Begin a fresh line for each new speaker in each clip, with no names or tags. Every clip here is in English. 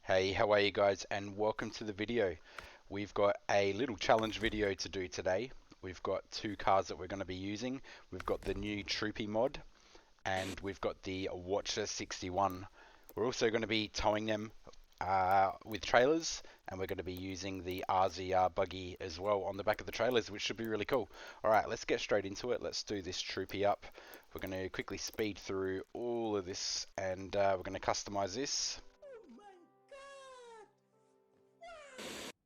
Hey, how are you guys, and welcome to the video. We've got a little challenge video to do today. We've got two cars that we're going to be using. We've got the new Troopy mod and we've got the Watcher61. We're also going to be towing them with trailers, and we're going to be using the RZR buggy as well on the back of the trailers, which should be really cool. Alright, let's get straight into it. Let's do this Troopy up. We're going to quickly speed through all of this, and we're going to customize this.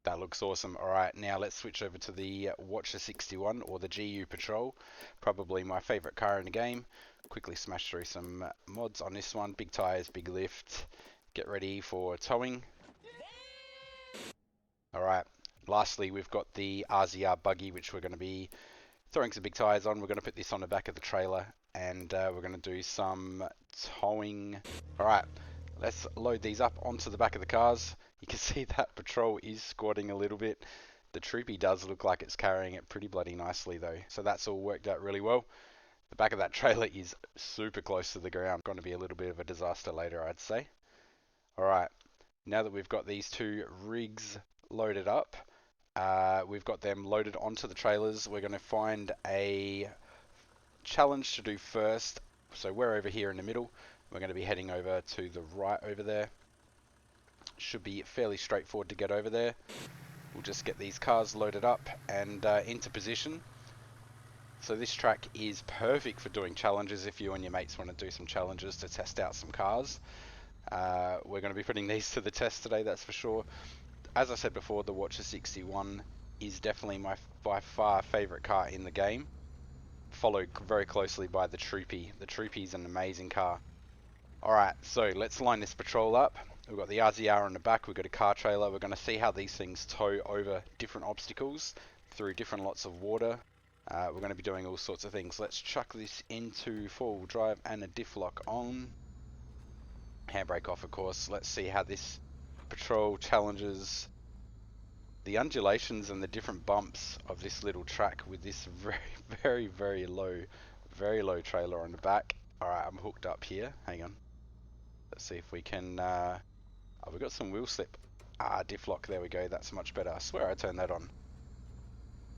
That looks awesome. Alright, now let's switch over to the Watcher61 or the GU Patrol. Probably my favorite car in the game. Quickly smash through some mods on this one. Big tires, big lift. Get ready for towing. Alright, lastly we've got the RZR buggy, which we're going to be throwing some big tires on. We're going to put this on the back of the trailer, and we're going to do some towing. Alright, let's load these up onto the back of the cars. You can see that Patrol is squatting a little bit. The Troopy does look like it's carrying it pretty bloody nicely though, so that's all worked out really well. The back of that trailer is super close to the ground. Going to be a little bit of a disaster later, I'd say. Alright, now that we've got these two rigs loaded up, we've got them loaded onto the trailers. We're going to find a challenge to do first. So we're over here in the middle. We're going to be heading over to the right over there. Should be fairly straightforward to get over there. We'll just get these cars loaded up and into position. So this track is perfect for doing challenges if you and your mates want to do some challenges to test out some cars. We're going to be putting these to the test today, that's for sure. As I said before, the Watcher61 is definitely my by far favourite car in the game, followed very closely by the Troopy. The Troopy is an amazing car. Alright, so let's line this Patrol up. We've got the RZR on the back, we've got a car trailer. We're going to see how these things tow over different obstacles through different lots of water. We're going to be doing all sorts of things. Let's chuck this into four-wheel drive and a diff lock on. Handbrake off, of course. Let's see how this Patrol challenges the undulations and the different bumps of this little track with this very low trailer on the back. Alright, I'm hooked up here. Hang on. Let's see if we can... oh, we've got some wheel slip. Diff lock, there we go. That's much better. I swear I turned that on.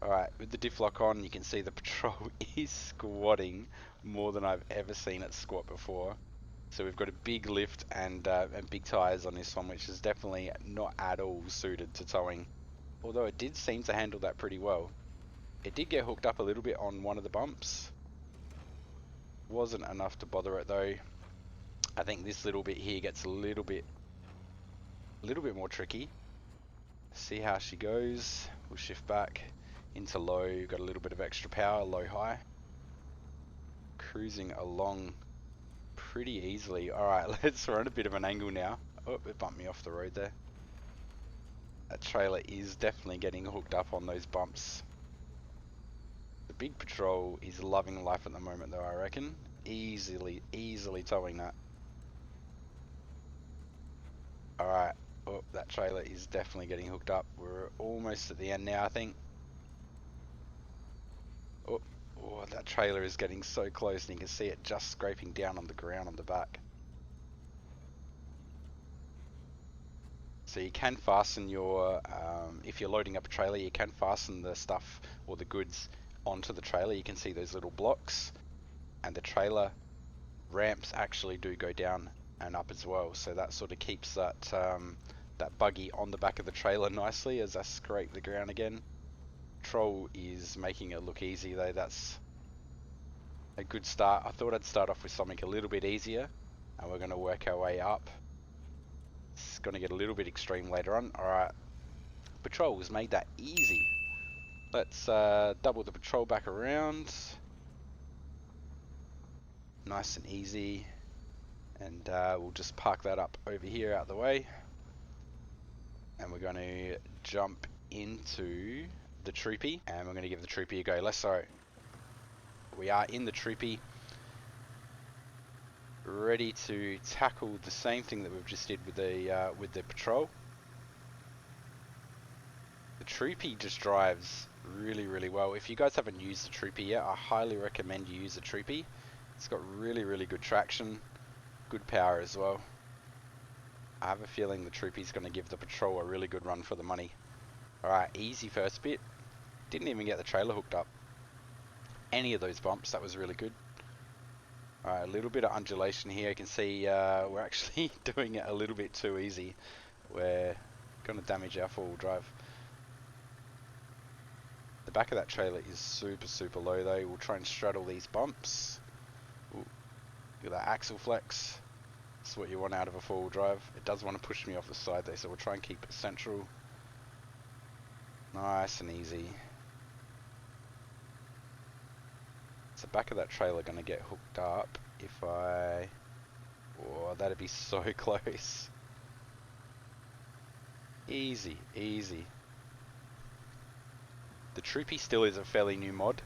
Alright, with the diff lock on, you can see the Patrol is squatting more than I've ever seen it squat before. So we've got a big lift and big tyres on this one, which is definitely not at all suited to towing. Although it did seem to handle that pretty well. It did get hooked up a little bit on one of the bumps. Wasn't enough to bother it though. I think this little bit here gets a little bit more tricky. See how she goes. We'll shift back into low. Got a little bit of extra power, low high. Cruising along pretty easily. Alright, let's run a bit of an angle now. Oh, it bumped me off the road there. That trailer is definitely getting hooked up on those bumps. The big Patrol is loving life at the moment though, I reckon. Easily towing that. Alright, oh, that trailer is definitely getting hooked up. We're almost at the end now, I think. Oh, that trailer is getting so close and you can see it just scraping down on the ground on the back. So you can fasten your, if you're loading up a trailer, you can fasten the stuff or the goods onto the trailer. You can see those little blocks, and the trailer ramps actually do go down and up as well. So that sort of keeps that that buggy on the back of the trailer nicely as I scrape the ground again. Troll is making it look easy though. That's a good start. I thought I'd start off with something a little bit easier, and we're going to work our way up. It's going to get a little bit extreme later on. Alright, Patrol has made that easy. Let's double the Patrol back around. Nice and easy. And we'll just park that up over here out the way. And we're going to jump into the Troopy. And we're going to give the Troopy a go. Let's go. We are in the Troopy. Ready to tackle the same thing that we've just did with the Patrol. The Troopy just drives really well. If you guys haven't used the Troopy yet, I highly recommend you use the Troopy. It's got really good traction, good power as well. I have a feeling the Troopy's going to give the patrol a really good run for the money. Alright, easy first bit. Didn't even get the trailer hooked up. Any of those bumps, that was really good. Alright, a little bit of undulation here. You can see we're actually doing it a little bit too easy. We're going to damage our four-wheel drive. The back of that trailer is super low though. We'll try and straddle these bumps. Ooh, look at that axle flex. That's what you want out of a four-wheel drive. It does want to push me off the side though, so we'll try and keep it central. Nice and easy. Is the back of that trailer going to get hooked up if I... Oh, that'd be so close. Easy, easy. The Troopy still is a fairly new mod,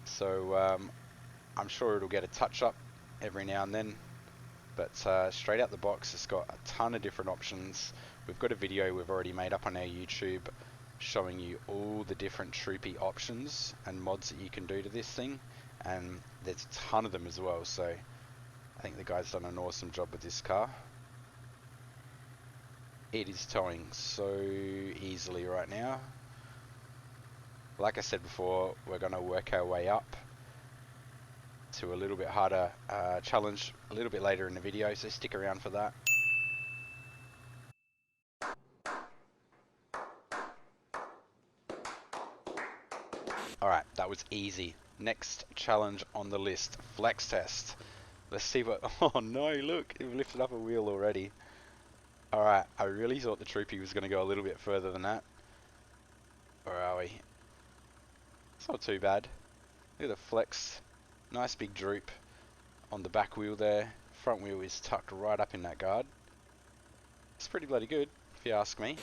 so I'm sure it'll get a touch up every now and then, but straight out the box it's got a ton of different options. We've got a video we've already made up on our YouTube showing you all the different Troopy options and mods that you can do to this thing, and there's a ton of them as well, so I think the guy's done an awesome job with this car. It is towing so easily right now. Like I said before, we're going to work our way up to a little bit harder challenge a little bit later in the video, so stick around for that. Alright, that was easy. Next challenge on the list, flex test. Let's see what... Oh no, look, we've lifted up a wheel already. Alright, I really thought the Troopy was going to go a little bit further than that. Where are we? It's not too bad. Look at the flex. Nice big droop on the back wheel there. Front wheel is tucked right up in that guard. It's pretty bloody good, if you ask me.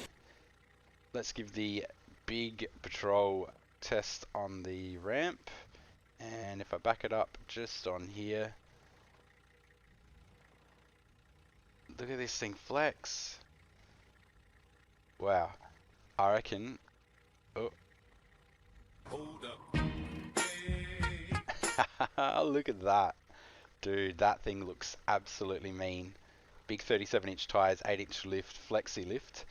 Let's give the big patrol test on the ramp. And if I back it up just on here. Look at this thing flex. Wow. I reckon... Oh.
Hold up.
Look at that. Dude, that thing looks absolutely mean. Big 37-inch tyres, 8-inch lift, flexi lift.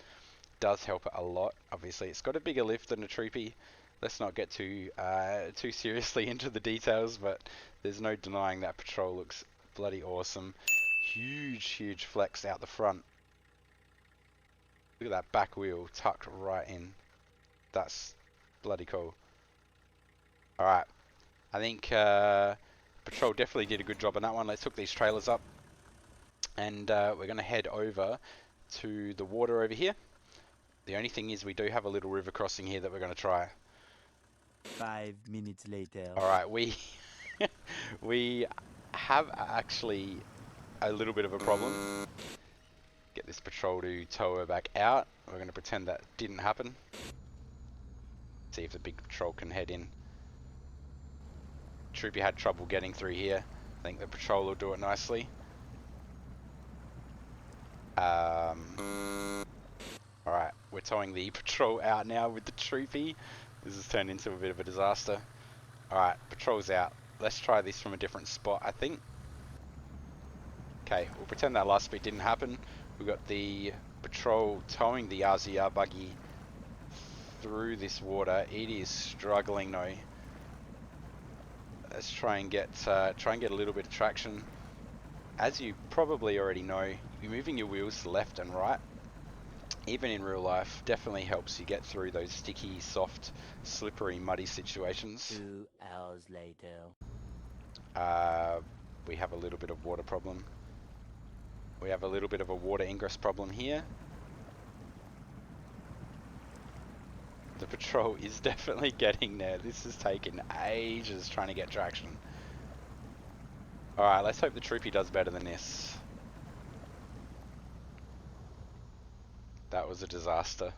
Does help it a lot. Obviously, it's got a bigger lift than a Troopy. Let's not get too seriously into the details, but there's no denying that patrol looks bloody awesome. Huge flex out the front. Look at that back wheel tucked right in. That's bloody cool. Alright. I think Patrol definitely did a good job on that one. Let's hook these trailers up. And we're going to head over to the water over here. The only thing is we do have a little river crossing here that we're going to try.
5 minutes later.
Alright, we have actually a little bit of a problem. Get this patrol to tow her back out. We're going to pretend that didn't happen. See if the big patrol can head in. Troopy had trouble getting through here. I think the patrol will do it nicely. Alright, we're towing the patrol out now with the Troopy. This has turned into a bit of a disaster. Alright, patrol's out. Let's try this from a different spot, I think. Okay, we'll pretend that last bit didn't happen. We've got the patrol towing the RZR buggy through this water. It is struggling though. Let's try and get a little bit of traction. As you probably already know, you're moving your wheels left and right, even in real life, definitely helps you get through those sticky, soft, slippery, muddy situations.
2 hours later.
We have a little bit of water problem. We have a little bit of a water ingress problem here. The patrol is definitely getting there. This has taken ages trying to get traction. Alright, let's hope the Troopy does better than this. That was a disaster.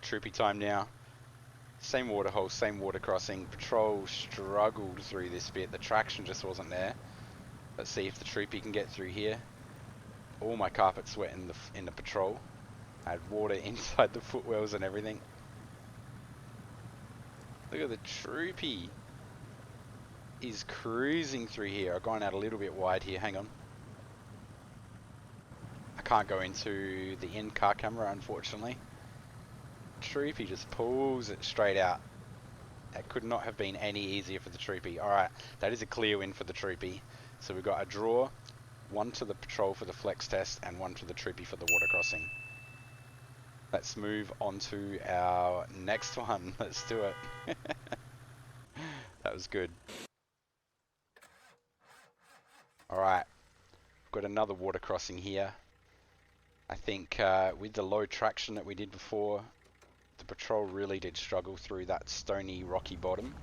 Troopy time now. Same water hole, same water crossing. Patrol struggled through this bit. The traction just wasn't there. Let's see if the Troopy can get through here. All my carpet's wet in the patrol. I had water inside the footwells and everything. Look at the Troopy. is cruising through here. I've gone out a little bit wide here, hang on. I can't go into the in-car camera, unfortunately. Troopy just pulls it straight out. That could not have been any easier for the Troopy. Alright, that is a clear win for the Troopy. So we've got a draw, 1 to the patrol for the flex test, and 1 to the Troopy for the water crossing. Let's move on to our next one. Let's do it. That was good. Alright, got another water crossing here. I think with the low traction that we did before, the patrol really did struggle through that stony, rocky bottom.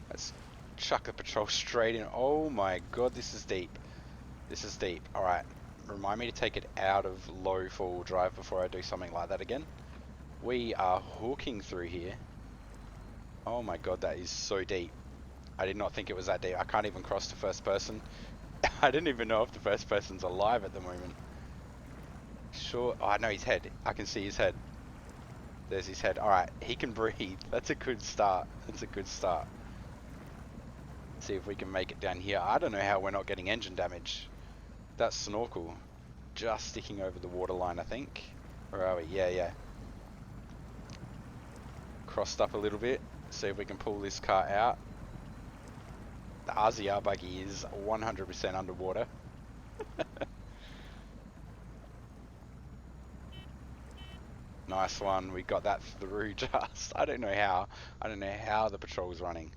Let's chuck the patrol straight in. Oh my god, this is deep. This is deep. Alright, remind me to take it out of low four-wheel drive before I do something like that again. We are hooking through here. Oh my god, that is so deep. I did not think it was that deep. I can't even cross to first person. I didn't even know if the first person's alive at the moment. Sure. Oh, I know his head. I can see his head. There's his head. Alright, he can breathe. That's a good start. That's a good start. See if we can make it down here. I don't know how we're not getting engine damage. That snorkel just sticking over the waterline, I think. Where are we? Yeah. Crossed up a little bit. See if we can pull this car out. The RZR buggy is 100% underwater. Nice one. We got that through just. I don't know how. I don't know how the patrol's running.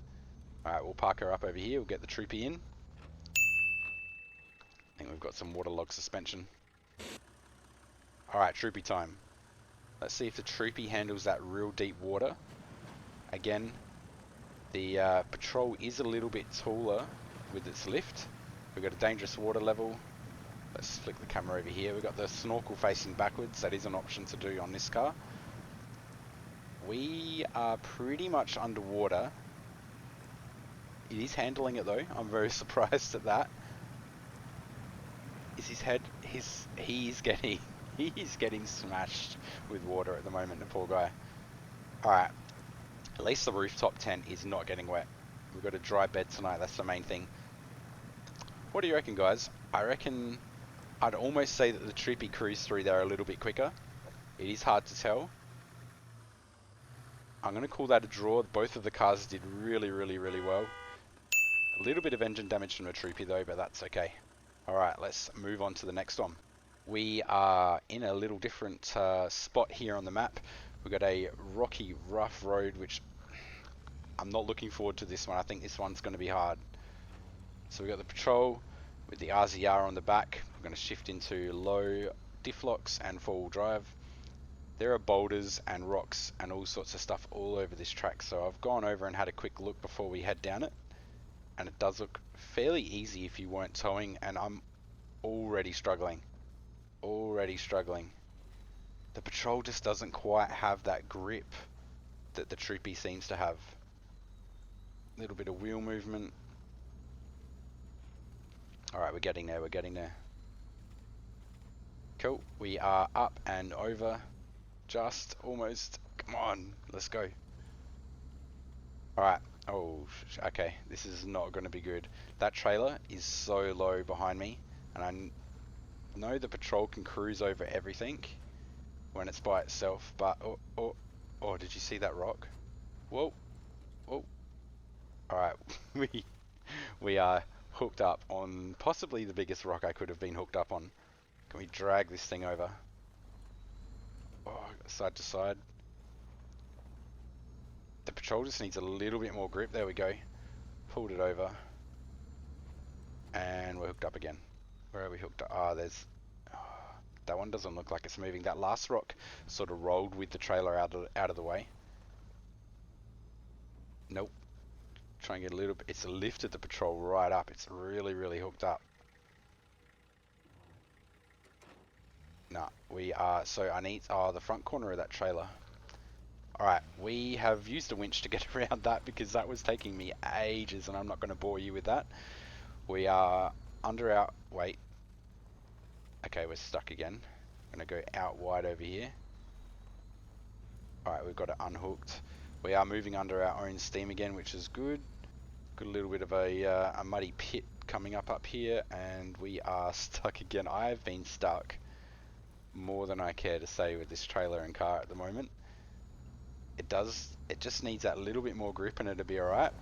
Alright, we'll park her up over here. We'll get the Troopy in. I think we've got some waterlogged suspension. Alright, Troopy time. Let's see if the Troopy handles that real deep water. Again, the patrol is a little bit taller with its lift. We've got a dangerous water level. Let's flick the camera over here. We've got the snorkel facing backwards. That is an option to do on this car. We are pretty much underwater. It is handling it though. I'm very surprised at that. Is his head? He's getting smashed with water at the moment, the poor guy. Alright. At least the rooftop tent is not getting wet. We've got a dry bed tonight, that's the main thing. What do you reckon, guys? I reckon I'd almost say that the Troopy cruised through there a little bit quicker. It is hard to tell. I'm going to call that a draw. Both of the cars did really well. A little bit of engine damage from the Troopy though, but that's okay. Alright, let's move on to the next one. We are in a little different spot here on the map. We've got a rocky, rough road, which I'm not looking forward to this one. I think this one's going to be hard. So we've got the patrol with the RZR on the back. We're going to shift into low diff locks and four-wheel drive. There are boulders and rocks and all sorts of stuff all over this track. So I've gone over and had a quick look before we head down it. And it does look fairly easy if you weren't towing, and I'm already struggling. The patrol just doesn't quite have that grip that the Troopy seems to have. A little bit of wheel movement. Alright, we're getting there. Cool, we are up and over. Just almost. Come on, let's go. Alright, oh, okay, this is not going to be good. That trailer is so low behind me, and I know the patrol can cruise over everything when it's by itself, but oh, did you see that rock? Whoa. Alright, we are hooked up on possibly the biggest rock I could have been hooked up on. Can we drag this thing over? Oh, side to side. The patrol just needs a little bit more grip. There we go. Pulled it over. And we're hooked up again. Where are we hooked up? Ah, there's... that one doesn't look like it's moving. That last rock sort of rolled with the trailer out of the way. Nope. Try and get a little bit. It's lifted the patrol right up. It's really hooked up. Nah, we are. So I need the front corner of that trailer. Alright, we have used a winch to get around that because that was taking me ages, and I'm not going to bore you with that. We are under our... wait. Okay, we're stuck again. I'm going to go out wide over here. Alright, we've got it unhooked. We are moving under our own steam again, which is good. Got a little bit of a muddy pit coming up here, and we are stuck again. I've been stuck more than I care to say with this trailer and car at the moment. It just needs that little bit more grip and it'll be alright.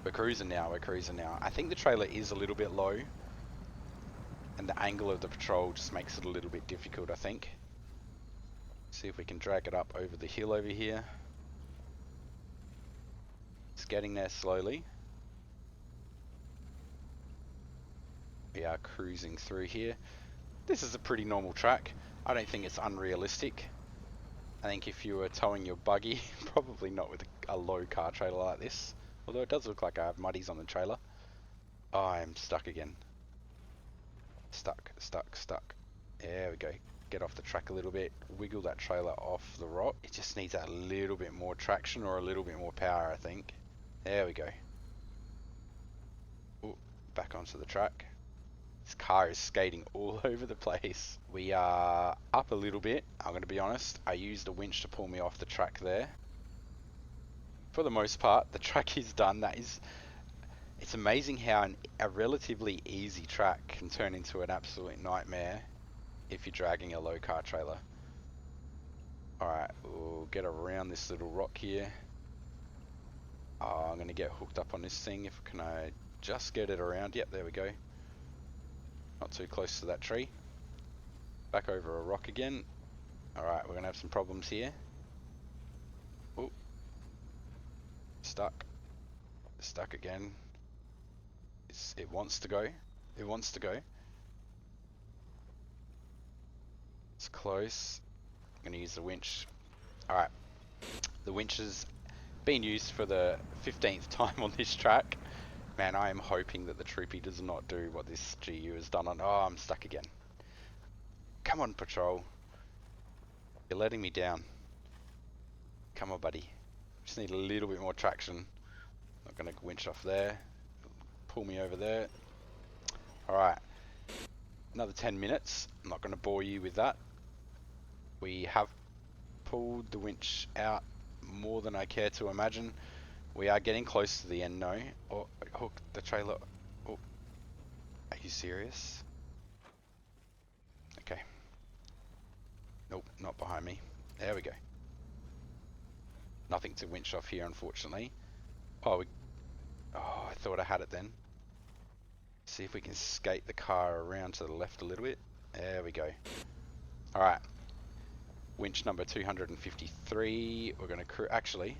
We're cruising now. I think the trailer is a little bit low, and the angle of the patrol just makes it a little bit difficult, I think. See if we can drag it up over the hill over here. It's getting there slowly. We are cruising through here. This is a pretty normal track. I don't think it's unrealistic. I think if you were towing your buggy, probably not with a low car trailer like this. Although it does look like I have muddies on the trailer. Oh, I'm stuck again. Stuck. There we go. Get off the track a little bit. Wiggle that trailer off the rock. It just needs that little bit more traction or a little bit more power, I think. There we go. Ooh, back onto the track. This car is skating all over the place. We are up a little bit, I'm going to be honest. I used a winch to pull me off the track there. For the most part, the track is done. It's amazing how a relatively easy track can turn into an absolute nightmare if you're dragging a low car trailer. Alright, we'll get around this little rock here. Oh, I'm going to get hooked up on this thing. Can I just get it around? Yep, there we go. Not too close to that tree. Back over a rock again. Alright, we're going to have some problems here. Ooh. Stuck. Stuck again. It wants to go. It wants to go. It's close. I'm going to use the winch. Alright. The winch has been used for the 15th time on this track. Man, I am hoping that the Troopy does not do what this GU has done on... Oh, I'm stuck again. Come on, patrol. You're letting me down. Come on, buddy. Just need a little bit more traction. Not going to winch off there. Pull me over there. Alright. Another 10 minutes. I'm not going to bore you with that. We have pulled the winch out more than I care to imagine. We are getting close to the end now. Oh, hook the trailer. Oh, are you serious? Okay. Nope, not behind me. There we go. Nothing to winch off here, unfortunately. Oh, I thought I had it then. See if we can skate the car around to the left a little bit. There we go. Alright. Winch number 253. We're going to actually,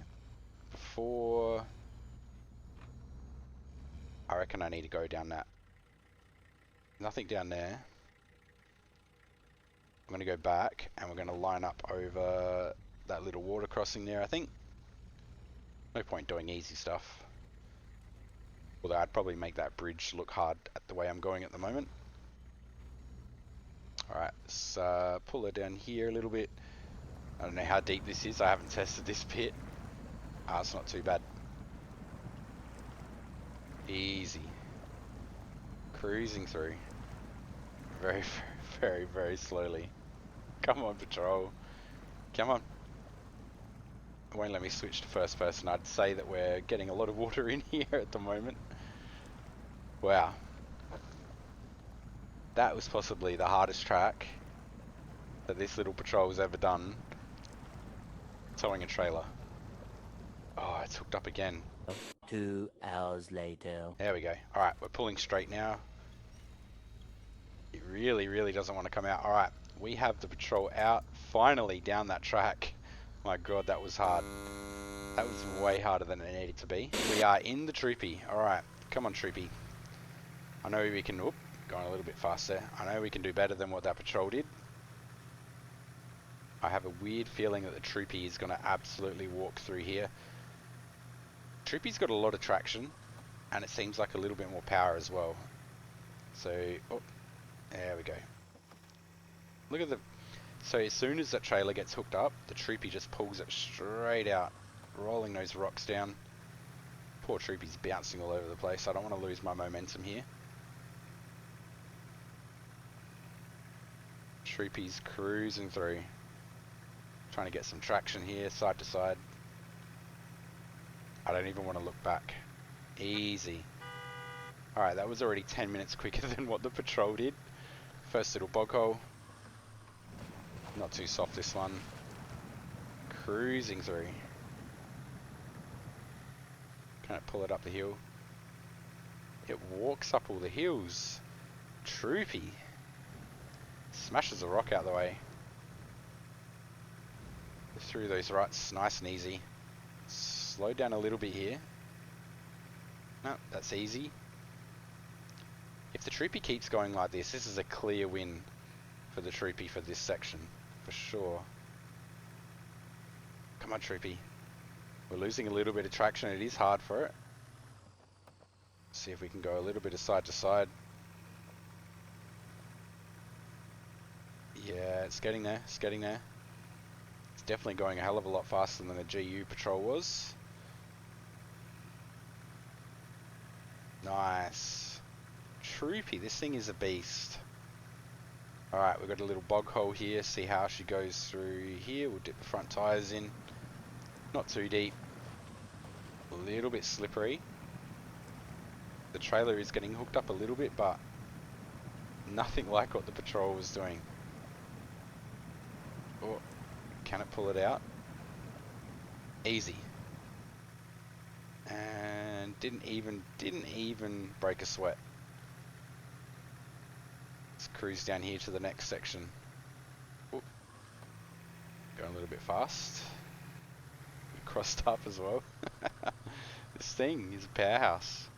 before... I reckon I need to go down that. Nothing down there. I'm going to go back and we're going to line up over that little water crossing there, I think. No point doing easy stuff. Although I'd probably make that bridge look hard at the way I'm going at the moment. Alright, let's pull her down here a little bit. I don't know how deep this is. I haven't tested this pit. It's not too bad. Easy. Cruising through. Very, very, very slowly. Come on, patrol. Come on. It won't let me switch to first person. I'd say that we're getting a lot of water in here at the moment. Wow. That was possibly the hardest track that this little patrol's ever done. Towing a trailer. Oh, it's hooked up again.
2 hours later.
There we go. Alright, we're pulling straight now. It really, really doesn't want to come out. Alright, we have the patrol out. Finally down that track. My god, that was hard. That was way harder than it needed to be. We are in the Troopy. Alright, come on Troopy. I know we can... Oop, going a little bit faster. I know we can do better than what that patrol did. I have a weird feeling that the Troopy is going to absolutely walk through here. Troopy's got a lot of traction, and it seems like a little bit more power as well. So, oh, there we go. Look at the... So as soon as that trailer gets hooked up, the Troopy just pulls it straight out, rolling those rocks down. Poor Troopy's bouncing all over the place. I don't want to lose my momentum here. Troopy's cruising through. Trying to get some traction here, side to side. I don't even want to look back. Easy. Alright, that was already 10 minutes quicker than what the patrol did. First little bog hole. Not too soft this one. Cruising through. Can't pull it up the hill. It walks up all the hills. Troopy. Smashes a rock out the way. Through those ruts, nice and easy. Slow down a little bit here. No, that's easy. If the Troopy keeps going like this is a clear win for the Troopy for this section, for sure. Come on, Troopy. We're losing a little bit of traction. It is hard for it. See if we can go a little bit of side to side. Yeah, it's getting there. It's getting there. It's definitely going a hell of a lot faster than the GU patrol was. Nice. Troopy, this thing is a beast. Alright, we've got a little bog hole here. See how she goes through here. We'll dip the front tyres in. Not too deep. A little bit slippery. The trailer is getting hooked up a little bit, but nothing like what the patrol was doing. Oh, can it pull it out? Easy. And didn't even break a sweat. Let's cruise down here to the next section. Oop. Going a little bit fast. Crossed up as well. This thing is a powerhouse.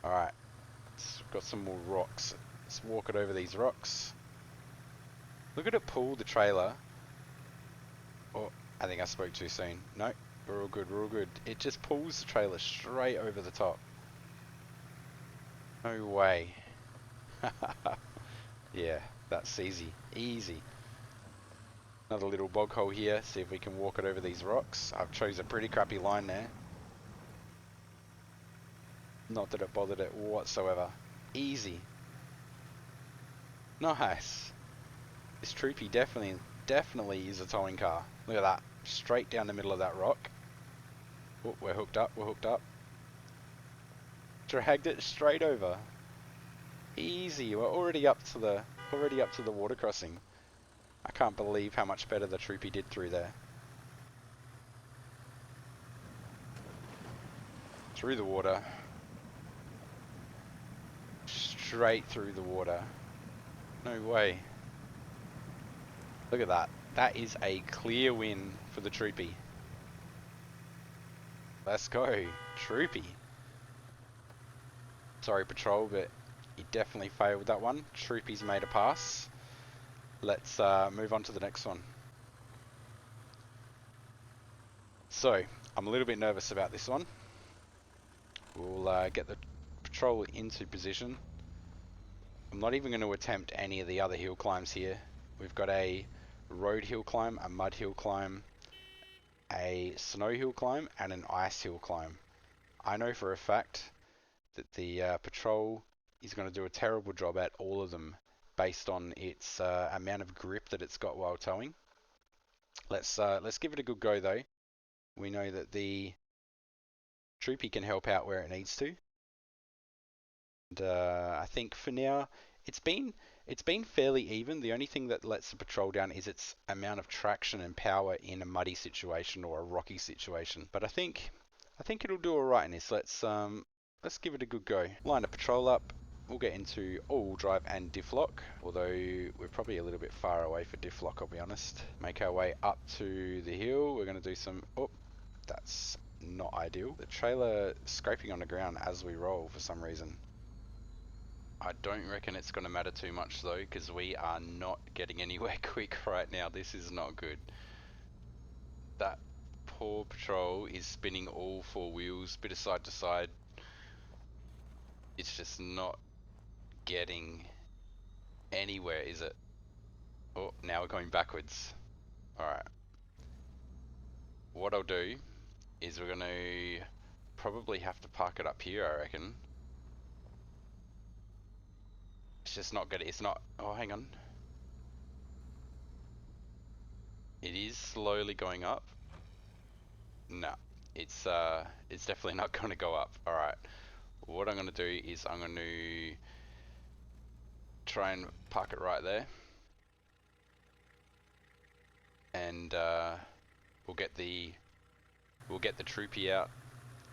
Alright, got some more rocks. Let's walk it over these rocks. Look at it pull the trailer. Oh, I think I spoke too soon. No, we're all good, we're all good. It just pulls the trailer straight over the top. No way. Yeah, that's easy. Easy. Another little bog hole here. See if we can walk it over these rocks. I've chose a pretty crappy line there. Not that it bothered it whatsoever. Easy. Nice. This Troopy definitely is a towing car. Look at that. Straight down the middle of that rock. Oh, we're hooked up, we're hooked up. Dragged it straight over. Easy. We're already up to the water crossing. I can't believe how much better the Troopy did through there. Through the water. Straight through the water. No way. Look at that. That is a clear win for the Troopy. Let's go, Troopy. Sorry, Patrol, but you definitely failed that one. Troopy's made a pass. Let's move on to the next one. So, I'm a little bit nervous about this one. We'll get the Patrol into position. I'm not even going to attempt any of the other hill climbs here. We've got a road hill climb, a mud hill climb, a snow hill climb, and an ice hill climb. I know for a fact that the Patrol is going to do a terrible job at all of them based on its amount of grip that it's got while towing. Let's give it a good go though. We know that the Troopy can help out where it needs to. And I think for now it's been fairly even. The only thing that lets the Patrol down is its amount of traction and power in a muddy situation or a rocky situation. But I think it'll do alright in this. Let's give it a good go. Line a Patrol up. We'll get into all-wheel drive and diff lock, although we're probably a little bit far away for diff lock, I'll be honest. Make our way up to the hill. We're going to do some... Oh, that's not ideal. The trailer scraping on the ground as we roll for some reason. I don't reckon it's going to matter too much though, because we are not getting anywhere quick right now. This is not good. That poor Patrol is spinning all four wheels, bit of side to side. It's just not getting anywhere, is it? Oh, now we're going backwards. Alright. What I'll do is we're going to probably have to park it up here, I reckon. It's just not good. It's not... Oh, hang on. It is slowly going up. No. it's definitely not going to go up. All right, what I'm going to do is I'm going to try and park it right there, and we'll get the Troopy out,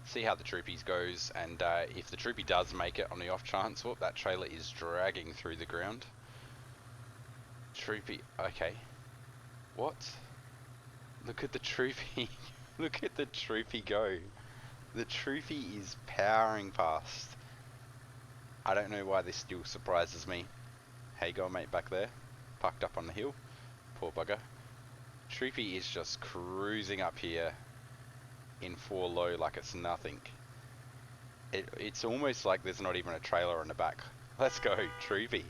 see how the Troopies goes, and if the Troopy does make it on the off chance, whoop, that trailer is dragging through the ground. Troopy, okay. What? Look at the Troopy. Look at the Troopy go. The Troopy is powering past. I don't know why this still surprises me. Hey, go mate back there, parked up on the hill. Poor bugger. Troopy is just cruising up here in 4 low like it's nothing. It's almost like there's not even a trailer on the back. Let's go, Troopy.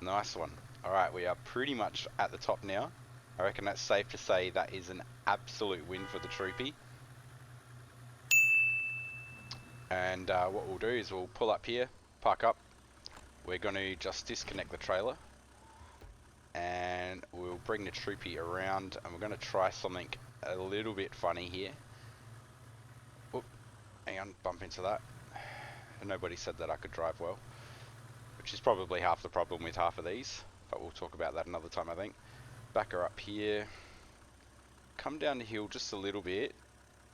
Nice one. Alright, we are pretty much at the top now. I reckon that's safe to say that is an absolute win for the Troopy. And what we'll do is we'll pull up here, park up. We're going to just disconnect the trailer. And we'll bring the Troopy around, and we're going to try something a little bit funny here. Oop, hang on, bump into that. Nobody said that I could drive well, which is probably half the problem with half of these, but we'll talk about that another time, I think. Back her up here, come down the hill just a little bit,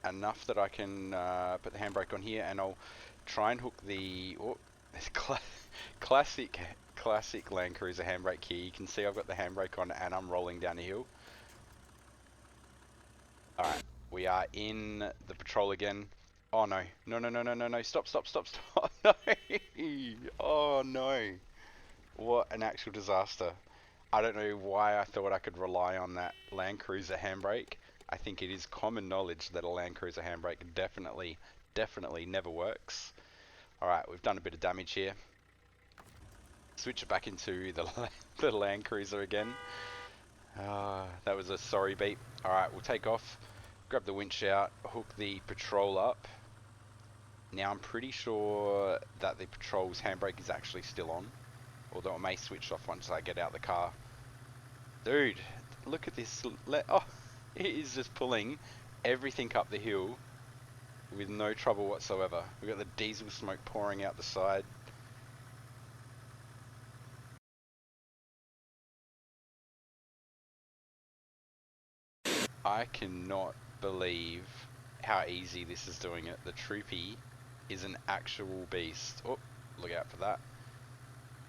enough that I can put the handbrake on here, and I'll try and hook the classic Land Cruiser handbrake here. You can see I've got the handbrake on and I'm rolling down the hill. Alright, we are in the patrol again. Oh no, no, stop, no. Oh no, what an actual disaster. I don't know why I thought I could rely on that Land Cruiser handbrake. I think it is common knowledge that a Land Cruiser handbrake definitely never works. Alright, we've done a bit of damage here. Switch it back into the Land Cruiser again. That was a sorry beep. Alright, we'll take off, grab the winch out, hook the patrol up. Now I'm pretty sure that the patrol's handbrake is actually still on, although it may switch off once I get out of the car. Dude, look at this. Oh, it is just pulling everything up the hill with no trouble whatsoever. We've got the diesel smoke pouring out the side. I cannot believe how easy this is doing it. The Troopy is an actual beast. Oh, look out for that.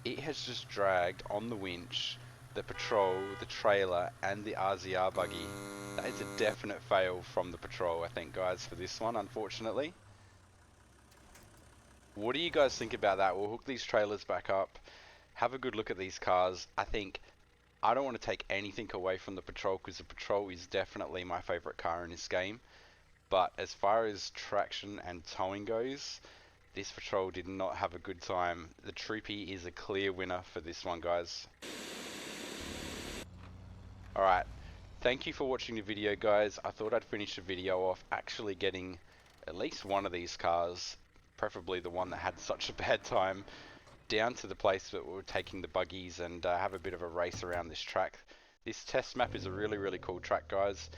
It has just dragged on the winch the patrol, the trailer, and the RZR buggy. That is a definite fail from the patrol, I think, guys, for this one, unfortunately. What do you guys think about that? We'll hook these trailers back up, have a good look at these cars. I don't want to take anything away from the patrol, because the patrol is definitely my favorite car in this game. But as far as traction and towing goes, this patrol did not have a good time. The Troopy is a clear winner for this one, guys. Alright, thank you for watching the video, guys. I thought I'd finish the video off actually getting at least one of these cars, preferably the one that had such a bad time, down to the place that we're taking the buggies and have a bit of a race around this track. This test map is a really cool track, guys.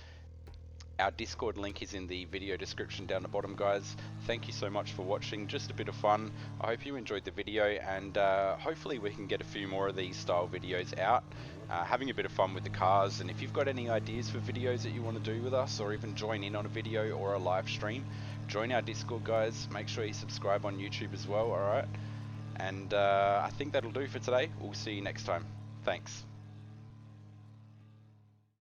Our Discord link is in the video description down the bottom, guys. Thank you so much for watching. Just a bit of fun. I hope you enjoyed the video, and hopefully we can get a few more of these style videos out. Having a bit of fun with the cars, and if you've got any ideas for videos that you want to do with us, or even join in on a video or a live stream, join our Discord, guys. Make sure you subscribe on YouTube as well, alright? And I think that'll do for today. We'll see you next time. Thanks.